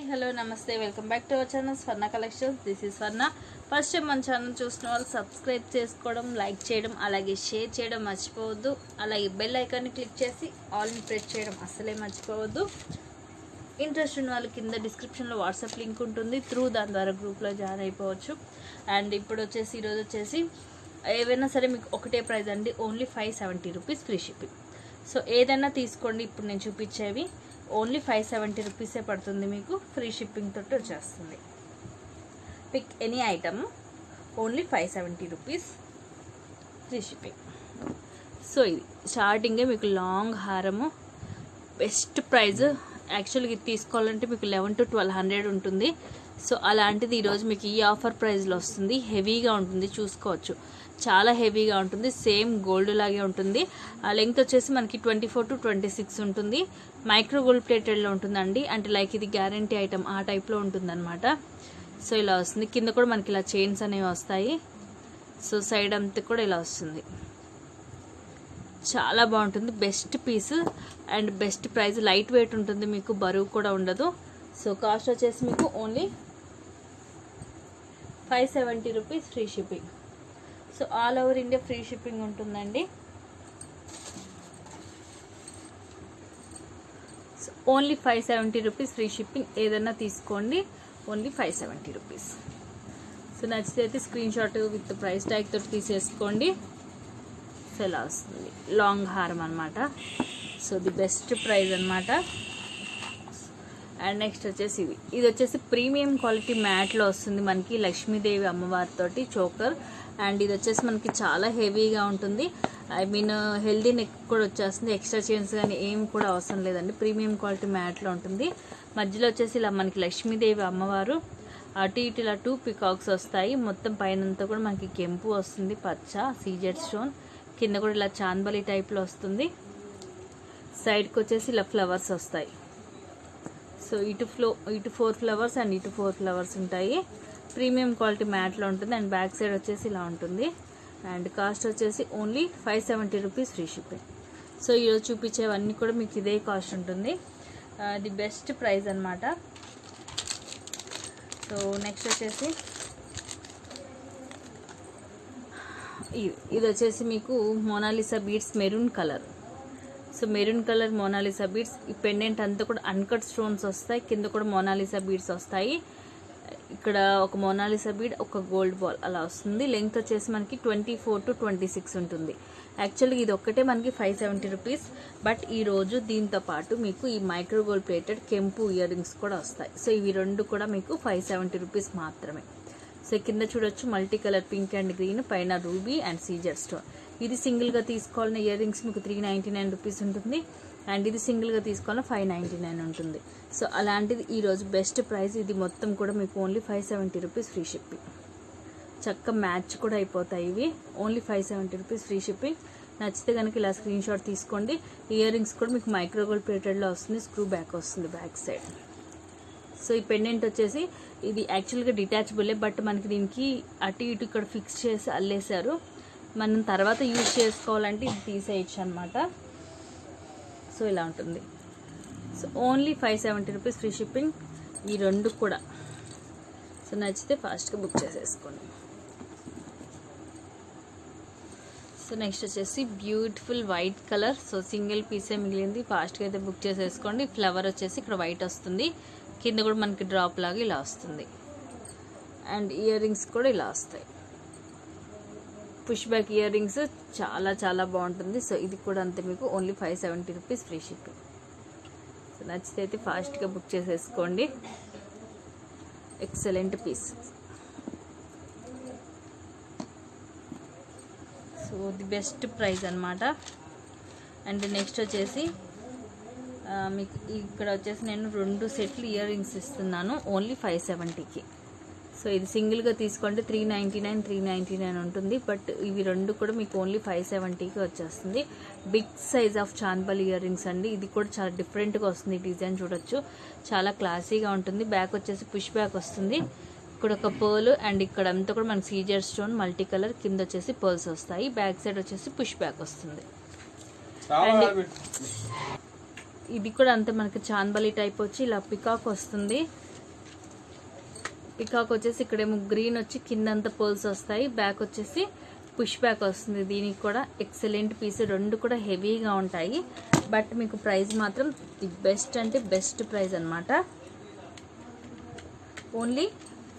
Hello నమస్తే welcome back to our channel Swarna collections. This is Swarna. First time మన channel చూసిన వాళ్ళు subscribe చేసుకోవడం, లైక్ చేయడం, అలాగే షేర్ చేయడం మర్చిపోవద్దు. అలాగే బెల్ ఐకాన్ని క్లిక్ చేసి ఆల్ని ప్రెస్ చేయడం అస్సలే మర్చిపోవద్దు. ఇంట్రెస్ట్ ఉన్న వాళ్ళు కింద డిస్క్రిప్షన్లో వాట్సాప్ లింక్ ఉంటుంది, దాని ద్వారా గ్రూప్లో జాయిన్ అయిపోవచ్చు. అండ్ ఇప్పుడు వచ్చేసి ఈరోజు వచ్చేసి ఏవైనా సరే మీకు ఒకటే ప్రైస్ అండి, only 570 rupees free shipping. So ఏదైనా తీసుకోండి, ఇప్పుడు నేను చూపించేవి ఓన్లీ 570 రూపీసే పడుతుంది, మీకు ఫ్రీ షిప్పింగ్ తోటి వచ్చేస్తుంది. Pick any item, only 570 rupees free shipping. So ఇది స్టార్టింగే మీకు లాంగ్ హారము, బెస్ట్ ప్రైజ్. యాక్చువల్గా ఇది తీసుకోవాలంటే మీకు 1100 to 1200 ఉంటుంది. సో అలాంటిది ఈరోజు మీకు ఈ ఆఫర్ ప్రైస్లో వస్తుంది. హెవీగా ఉంటుంది, చూసుకోవచ్చు, చాలా హెవీగా ఉంటుంది, సేమ్ గోల్డ్ లాగే ఉంటుంది. ఆ లెంగ్త్ వచ్చేసి మనకి 24 to 26 ఉంటుంది. మైక్రో గోల్డ్ ప్లేటెడ్లో ఉంటుందండి, అంటే లైక్ ఇది గ్యారంటీ ఐటమ్ ఆ టైప్లో ఉంటుందన్నమాట. సో ఇలా వస్తుంది, కింద కూడా మనకి ఇలా చైన్స్ అనేవి వస్తాయి. సో సైడ్ అంతా కూడా ఇలా వస్తుంది, చాలా బాగుంటుంది. Best piece and best price, light weight ఉంటుంది, మీకు బరువు కూడా ఉండదు. సో కాస్ట్ వచ్చేసి మీకు only 570 rupees free shipping. So all over India free shipping ఉంటుందండి. So only 570 rupees free shipping. ఏదైనా తీసుకోండి, ఓన్లీ 570 రూపీస్. సో నచ్చితే అయితే screenshot with price tag తోటి తీసేసుకోండి. సో ఇలా వస్తుంది, లాంగ్ హారం అనమాట. సో ది బెస్ట్ ప్రైస్ అనమాట. అండ్ నెక్స్ట్ వచ్చేసి ఇది వచ్చేసి ప్రీమియం క్వాలిటీ మ్యాట్లో వస్తుంది మనకి, లక్ష్మీదేవి అమ్మవారితోటి చోకర్. అండ్ ఇది వచ్చేసి మనకి చాలా హెవీగా ఉంటుంది, ఐ మీన్ హెల్దీ నెక్ కూడా వచ్చేస్తుంది. ఎక్స్ట్రా చైన్స్ కానీ ఏమి కూడా అవసరం లేదండి, ప్రీమియం క్వాలిటీ మ్యాట్లో ఉంటుంది. మధ్యలో వచ్చేసి ఇలా మనకి లక్ష్మీదేవి అమ్మవారు, అటు ఇటు ఇలా 2 పికాక్స్ వస్తాయి. మొత్తం పైనంతా కూడా మనకి కెంపు వస్తుంది, పచ్చ సీజెడ్ స్టోన్. కింద కూడా ఇలా చాందబలి టైప్లో వస్తుంది. సైడ్కి వచ్చేసి ఇలా ఫ్లవర్స్ వస్తాయి. సో ఇటు 4 ఫ్లవర్స్ అండ్ ఇటు 4 ఫ్లవర్స్ ఉంటాయి. ప్రీమియం క్వాలిటీ మ్యాట్లో ఉంటుంది. అండ్ బ్యాక్ సైడ్ వచ్చేసి ఇలా ఉంటుంది. అండ్ కాస్ట్ వచ్చేసి only 570 rupees free shipping. So ఈరోజు చూపించేవన్నీ కూడా మీకు ఇదే కాస్ట్ ఉంటుంది, ది బెస్ట్ ప్రైస్ అనమాట. సో నెక్స్ట్ వచ్చేసి ఇది వచ్చేసి మీకు Mona Lisa beads maroon colour. So maroon colour Mona Lisa beads. ఈ పెండెంట్ అంతా కూడా అన్కట్ స్టోన్స్ వస్తాయి, కింద కూడా మోనాలిసా బీడ్స్ వస్తాయి. ఇక్కడ ఒక మోనాలిసా బీడ్, ఒక గోల్డ్ బాల్ అలా వస్తుంది. లెంగ్త్ వచ్చేసి మనకి 24 to 26 ఉంటుంది. యాక్చువల్గా ఇది ఒక్కటే మనకి 570 రూపీస్. బట్ ఈరోజు దీంతో పాటు మీకు ఈ మైక్రో గోల్డ్ ప్లేటెడ్ కెంపు ఇయర్ రింగ్స్ కూడా వస్తాయి. సో ఇవి రెండు కూడా మీకు 570 రూపీస్ మాత్రమే. సో కింద చూడొచ్చు multi colour pink and green, పైన రూబీ అండ్ సీజర్ స్టోన్. ఇది సింగిల్గా తీసుకోవాలన్న ఇయర్ రింగ్స్ మీకు 399 రూపీస్ ఉంటుంది. అండ్ ఇది సింగిల్గా తీసుకోవాలన్న 599 ఉంటుంది. సో అలాంటిది ఈరోజు బెస్ట్ ప్రైస్. ఇది మొత్తం కూడా మీకు ఓన్లీ 570 రూపీస్ ఫ్రీ షిప్పింగ్. చక్క మ్యాచ్ కూడా అయిపోతాయి ఇవి. Only 570 rupees free shipping. నచ్చితే కనుక ఇలా స్క్రీన్ షాట్ తీసుకోండి. ఇయర్ రింగ్స్ కూడా మీకు మైక్రో గోల్డ్ ప్లేటెడ్లో వస్తుంది, స్క్రూ బ్యాక్ వస్తుంది బ్యాక్ సైడ్. సో ఈ పెండెంట్ వచ్చేసి ఇది యాక్చువల్గా డిటాచబులే, బట్ మనకి దీనికి అటు ఇటు ఇక్కడ ఫిక్స్ చేసి అల్లేశారు. మనం తర్వాత యూజ్ చేసుకోవాలంటే ఇది తీసేయచ్చు అనమాట. సో ఇలా ఉంటుంది. So only 570 rupees free shipping ఈ రెండు కూడా. సో నచ్చితే ఫాస్ట్గా బుక్ చేసేసుకోండి. సో నెక్స్ట్ వచ్చేసి beautiful white colour. So single పీసే మిగిలింది, ఫాస్ట్గా అయితే బుక్ చేసేసుకోండి. ఫ్లవర్ వచ్చేసి ఇక్కడ వైట్ వస్తుంది, కింద కూడా మనకి డ్రాప్ లాగా ఇలా వస్తుంది. అండ్ ఇయర్ రింగ్స్ కూడా ఇలా వస్తాయి, పుష్ బ్యాక్ ఇయర్ రింగ్స్, చాలా చాలా బాగుంటుంది. సో ఇది కూడా అంతే, మీకు only 570 rupees free shipping. So నచ్చితే అయితే ఫాస్ట్గా బుక్ చేసేసుకోండి. Excellent piece. So the best price అనమాట. అండ్ నెక్స్ట్ వచ్చేసి మీకు ఇక్కడ వచ్చేసి నేను 2 సెట్లు ఇయర్ రింగ్స్ ఇస్తున్నాను ఓన్లీ 570కి. సో ఇది సింగిల్గా తీసుకోండి 399, 399 ఉంటుంది. బట్ ఇవి రెండు కూడా మీకు ఓన్లీ 570కి వచ్చేస్తుంది. Big size of chandbali earrings అండి. ఇది కూడా చాలా డిఫరెంట్గా వస్తుంది, డిజైన్ చూడొచ్చు, చాలా క్లాసీగా ఉంటుంది. బ్యాక్ వచ్చేసి పుష్ బ్యాక్ వస్తుంది. ఇక్కడ ఒక పర్ల్ అండ్ ఇక్కడ అంతా కూడా మనకి సీజర్ స్టోన్ మల్టీ కలర్, కింద వచ్చేసి పర్ల్స్ వస్తాయి. బ్యాక్ సైడ్ వచ్చేసి పుష్ బ్యాక్ వస్తుంది. అండ్ ఇది కూడా అంతే మనకి చాందబలి టైప్ వచ్చి ఇలా పికాక్ వస్తుంది. పికాక్ వచ్చేసి ఇక్కడేమో గ్రీన్ వచ్చి కిందంతా పర్ల్స్ వస్తాయి, బ్యాక్ వచ్చేసి పుష్ బ్యాక్ వస్తుంది. దీనికి కూడా ఎక్సలెంట్ పీస్, రెండు కూడా హెవీగా ఉంటాయి. బట్ మీకు ప్రైస్ మాత్రం ది బెస్ట్ అంటే బెస్ట్ ప్రైస్ అనమాట. Only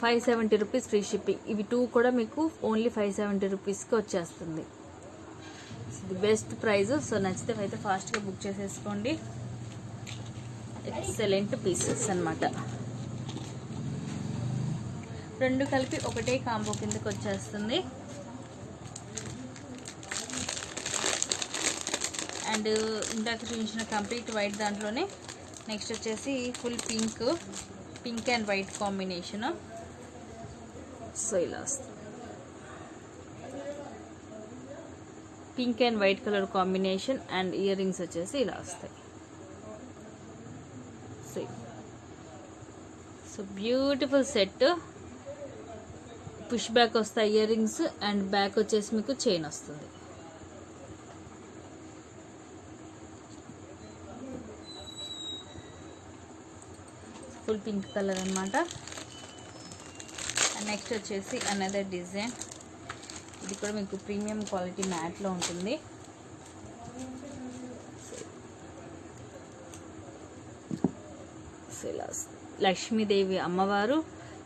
570 rupees free shipping. ఇవి 2 కూడా మీకు ఓన్లీ 570 రూపీస్కి వచ్చేస్తుంది. The best price. సో నచ్చితే అయితే ఫాస్ట్గా బుక్ చేసేసుకోండి. ఎక్సలెంట్ పీసెస్ అనమాట. రెండు కలిపి ఒకటే కాంబో కిందకి వచ్చేస్తుంది. అండ్ ఇందాక చూపించిన కంప్లీట్ వైట్ దాంట్లోనే నెక్స్ట్ వచ్చేసి full pink and white combination. So ఇలా వస్తుంది. Pink and white colour combination and ear rings వచ్చేసి ఇలా వస్తాయి. So beautiful set. Push back వస్తాయి ఇయర్ రింగ్స్ అండ్ బ్యాక్ వచ్చేసి మీకు చైన్ వస్తుంది. ఫుల్ పింక్ కలర్ అనమాట. అండ్ నెక్స్ట్ వచ్చేసి అనదర్ డిజైన్. ఇది కూడా మీకు ప్రీమియం క్వాలిటీ మ్యాట్లో ఉంటుంది. లక్ష్మీదేవి అమ్మవారు.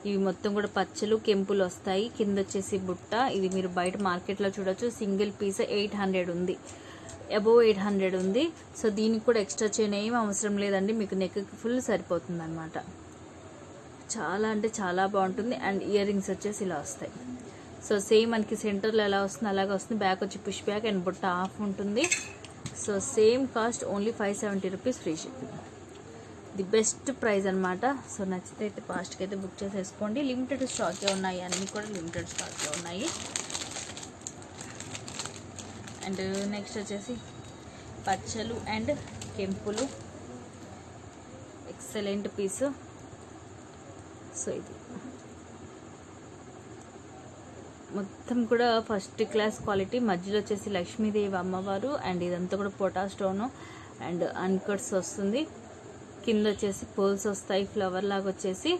ఇవి మొత్తం కూడా పచ్చలు కెంపులు వస్తాయి. కింద వచ్చేసి బుట్ట. ఇది మీరు బయట మార్కెట్లో చూడొచ్చు. సింగిల్ పీస్ 800 ఉంది, అబోవ్ 800 ఉంది. సో దీనికి కూడా ఎక్స్ట్రా చైన్ ఏం అవసరం లేదండి, మీకు నెక్కి ఫుల్ సరిపోతుంది అనమాట. చాలా అంటే చాలా బాగుంటుంది. అండ్ ఇయర్ రింగ్స్ వచ్చేసి ఇలా వస్తాయి. సో సేమ్ మనకి సెంటర్లో ఎలా వస్తుంది అలాగే వస్తుంది. బ్యాక్ వచ్చి పుష్ బ్యాక్ అండ్ బుట్ట ఆఫ్ ఉంటుంది. So same cost only 570 rupees free shipping. The best price అనమాట. సో నచ్చితే అయితే ఫాస్ట్గా అయితే బుక్ చేసేసుకోండి. లిమిటెడ్ స్టాకే ఉన్నాయి, అన్నీ కూడా లిమిటెడ్ స్టాకే ఉన్నాయి. అండ్ నెక్స్ట్ వచ్చేసి పచ్చలు అండ్ కెంపులు. Excellent piece. సో ఇది మొత్తం కూడా ఫస్ట్ క్లాస్ క్వాలిటీ. మధ్యలో వచ్చేసి లక్ష్మీదేవి అమ్మవారు అండ్ ఇదంతా కూడా పొటా స్టోను అండ్ అన్కట్స్ వస్తుంది. కింద వచ్చేసి పోల్స్ వస్తాయి ఫ్లవర్ లాగా వచ్చేసి.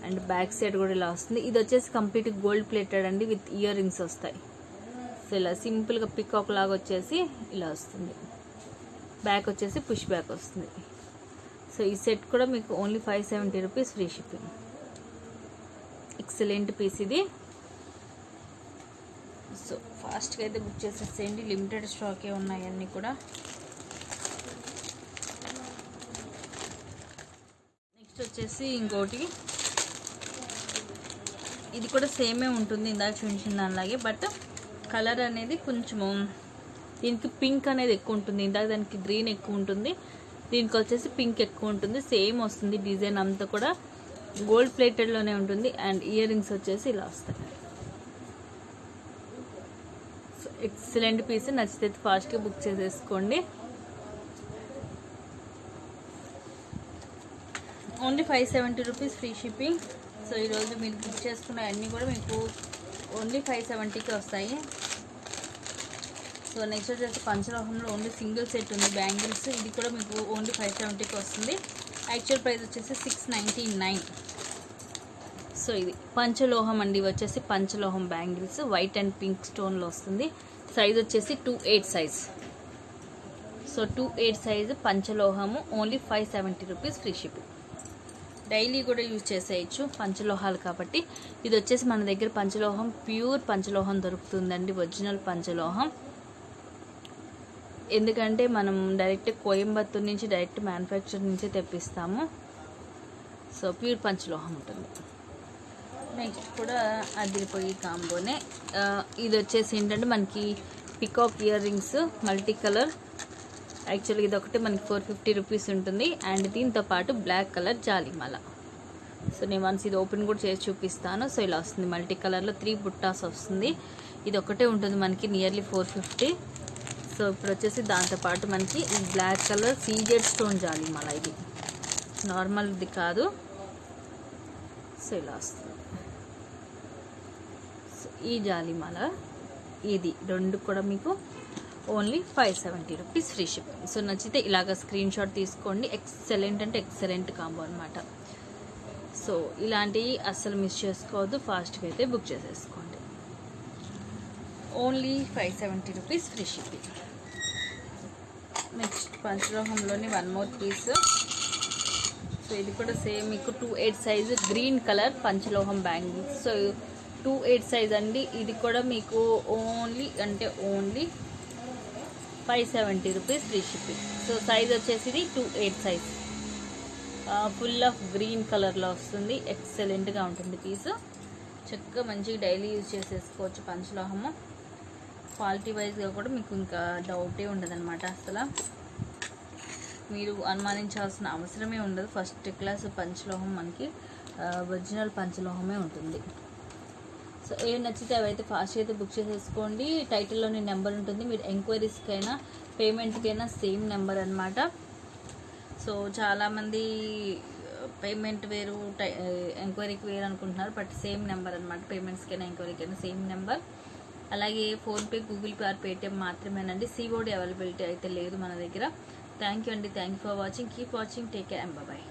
అండ్ బ్యాక్ సైడ్ కూడా ఇలా వస్తుంది. ఇది వచ్చేసి కంప్లీట్ గోల్డ్ ప్లేటెడ్ అండి, విత్ ఇయర్ రింగ్స్ వస్తాయి. సో ఇలా సింపుల్గా పికాక్ లాగా వచ్చేసి ఇలా వస్తుంది. బ్యాక్ వచ్చేసి పుష్ బ్యాక్ వస్తుంది. సో ఈ సెట్ కూడా మీకు only 570 rupees free shipping. Excellent piece ఇది. సో ఫాస్ట్గా అయితే బుక్ చేసేసేయండి. లిమిటెడ్ స్టాకే ఉన్నాయి అన్నీ కూడా. నెక్స్ట్ వచ్చేసి ఇంకోటి. ఇది కూడా సేమే ఉంటుంది ఇందాక చూపించిన దానిలాగే, బట్ కలర్ అనేది కొంచెము దీనికి పింక్ అనేది ఎక్కువ ఉంటుంది. ఇందాక దానికి గ్రీన్ ఎక్కువ ఉంటుంది, దీనికి వచ్చేసి పింక్ ఎక్కువ ఉంటుంది. సేమ్ వస్తుంది డిజైన్ అంతా కూడా గోల్డ్ ప్లేటెడ్లోనే ఉంటుంది. అండ్ ఇయర్ రింగ్స్ వచ్చేసి ఇలా వస్తాయి. So excellent piece. నచ్చితే ఫాస్ట్గా బుక్ చేసేసుకోండి. Only 570 rupees free shipping. So ఈరోజు మీరు బుక్ చేసుకున్న అన్నీ కూడా మీకు ఓన్లీ 570కి వస్తాయి. సో నెక్స్ట్ వచ్చేసి పంచలోహంలో ఓన్లీ సింగిల్ సెట్ ఉంది బ్యాంగిల్స్. ఇది కూడా మీకు ఓన్లీ 570కి వస్తుంది. యాక్చువల్ ప్రైస్ వచ్చేసి 699. సో ఇది పంచలోహం అండి. వచ్చేసి పంచలోహం బ్యాంగిల్స్ వైట్ అండ్ పింక్ స్టోన్లో వస్తుంది. సైజ్ వచ్చేసి 2/8 సైజ్. సో 2/8 సైజు పంచలోహము only 570 rupees free shipping. Daily కూడా యూజ్ చేసేయచ్చు పంచలోహాలు కాబట్టి. ఇది వచ్చేసి మన దగ్గర పంచలోహం ప్యూర్ పంచలోహం దొరుకుతుందండి, ఒరిజినల్ పంచలోహం. ఎందుకంటే మనం డైరెక్ట్ కోయంబత్తూర్ నుంచి డైరెక్ట్ మ్యానుఫ్యాక్చర్ నుంచి తెప్పిస్తాము. సో ప్యూర్ పంచలోహం ఉంటుంది. నెక్స్ట్ కూడా అదిరిపోయి కాంబోనే. ఇది వచ్చేసి ఏంటంటే మనకి peacock ear rings multi colour. యాక్చువల్గా ఇది ఒకటి మనకి 450 రూపీస్ ఉంటుంది. అండ్ దీంతో పాటు బ్లాక్ కలర్ జాలిమాల. సో నేను వన్స్ ఇది ఓపెన్ కూడా చేసి చూపిస్తాను. సో ఇలా వస్తుంది మల్టీ కలర్లో 3 బుట్టాస్ వస్తుంది. ఇది ఒకటే ఉంటుంది మనకి నియర్లీ 450. సో ఇప్పుడు వచ్చేసి దాంతోపాటు మనకి ఈ బ్లాక్ కలర్ సీజెడ్ స్టోన్ జాలిమాల. ఇది నార్మల్ది కాదు. సో ఇలా వస్తుంది. సో ఈ జాలిమాల ఇది రెండు కూడా మీకు only 570 rupees free shipping. So నచ్చితే ఇలాగ స్క్రీన్ షాట్ తీసుకోండి. ఎక్సలెంట్ అంటే ఎక్సలెంట్ కాంబో అనమాట. సో ఇలాంటివి అస్సలు మిస్ చేసుకోవద్దు, ఫాస్ట్గా అయితే బుక్ చేసేసుకోండి. Only 570 rupees free shipping. Next పంచలోహంలోని వన్ మోర్ పీస్. సో ఇది కూడా సేమ్ మీకు 2/8 సైజు గ్రీన్ కలర్ పంచలోహం బ్యాంగిల్స్. సో 2/8 సైజ్ అండి. ఇది కూడా మీకు only 570 rupees free shipping. So size వచ్చేసి ఇది 2/8 సైజ్, ఫుల్ ఆఫ్ గ్రీన్ కలర్లో వస్తుంది. ఎక్సలెంట్గా ఉంటుంది పీస్. చక్కగా మంచిగా డైలీ యూజ్ చేసేసుకోవచ్చు పంచలోహము. క్వాలిటీ వైజ్గా కూడా మీకు ఇంకా డౌటే ఉండదన్నమాట. అసలు మీరు అనుమానించాల్సిన అవసరమే ఉండదు. ఫస్ట్ క్లాస్ పంచలోహం మనకి ఒరిజినల్ పంచలోహమే ఉంటుంది. సో ఏవి నచ్చితే అవైతే ఫాస్ట్గా అయితే బుక్ చేసేసుకోండి. టైటిల్లోని నెంబర్ ఉంటుంది. మీరు ఎంక్వైరీస్కైనా పేమెంట్కైనా సేమ్ నెంబర్ అనమాట. సో చాలామంది పేమెంట్ వేరు ఎంక్వైరీకి వేరు అనుకుంటున్నారు, బట్ సేమ్ నెంబర్ అనమాట. పేమెంట్స్కైనా ఎంక్వైరీకైనా సేమ్ నెంబర్. అలాగే PhonePe, Google Pay or Paytm మాత్రమేనండి. సిఓడి అవైలబిలిటీ అయితే లేదు మన దగ్గర. థ్యాంక్ యూ అండి. Thank you for watching. Keep watching. Take care and bye.